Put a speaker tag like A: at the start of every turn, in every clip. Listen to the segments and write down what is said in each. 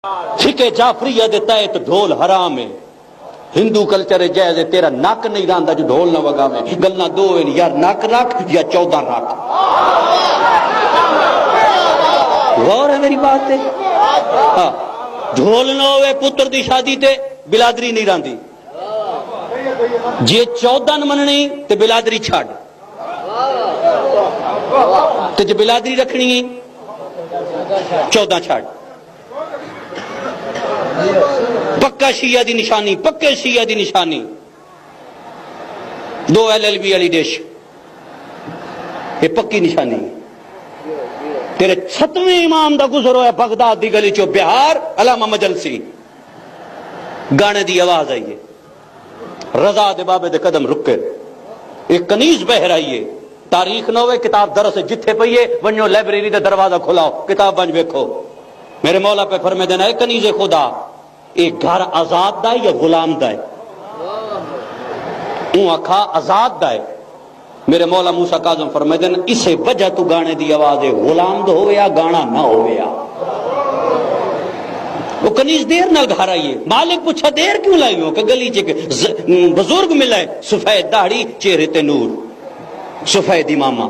A: فقہ جعفریہ دیتا ہے تو ڈھول حرام ہے، ہندو کلچر جائز ہے، تیرا نک نہیں راندا جو ڈھول نہ وگا میں، گلنا دو ہیں، یا نک رکھ یا 14 رکھ۔ غور ہے میری بات ہے؟ ہاں، ڈھول نہ ہوئے پتر دی شادی تے بلادری نہیں راندی، جے 14 مننی تے بلادری چھڑ، تے جے بلادری رکھنی ہے 14 چھڑ۔ پکا شیعہ دی نشانی، پکے شیعہ دی نشانی 2 LLB والی ڈش، یہ پکی نشانی۔ تیرے 7ویں امام دا گزر ہویا بغداد دی گلی چو بہار، علامہ مجلسی، گانے دی آواز آئیے، رضا دے بابے دے قدم رکے، ایک کنیز بہر آئیے، تاریخ نہ ہوئے کتاب درس جتھے پئیے ونجو لائبریری دے دروازہ کھلاؤ، کتاب بنج بیکھو۔ میرے مولا پہ فرمے دینا ہے کنیز خدا، ایک گھر آزاد دا ہے یا غلام دا ہے؟ اون آکھا آزاد دا ہے۔ میرے مولا موسیٰ کاظم فرمے دینا اسے وجہ تو گانے دی آواز ہے، غلام دا ہویا گانا نہ ہویا۔ وہ کنیز دیر نال گھر آئیے، مالک پوچھا دیر کیوں لائی ہو کہ گلی چے بزرگ ملا ہے، سفید داڑھی چہرے تے نور، سفید امامہ۔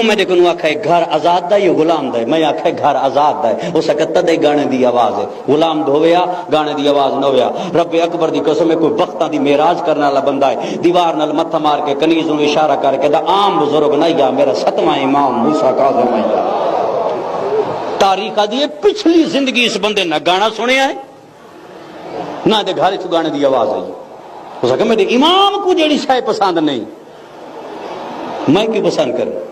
A: میں دیکھو آکھا ہے گھر آزاد دا یا غلام دا ہے؟ میں آکھا ہے گھر آزاد دا ہے۔ وہ سکتا دے گانے دی آواز ہے، غلام دو ہویا گانے دی آواز نہ ہویا۔ رب اکبر دی قسم ہے، کوئی وقتاں دی معراج کرنے والا بندہ ہے، دیوار نال متھا مار کے کنیز نوں اشارہ کر کے دا عام بزرگ نہیں گا، میرا 7واں امام موسیٰ کاظم ہے۔ تاریخ دی پچھلی زندگی اس بندے نہ گانا سنیا ہے نہ دے گھر چ گانے دی آواز آئی۔ ہو سکتا میرے امام کو جیڑی شے پسند نہیں، میں کیوں پسند کروں؟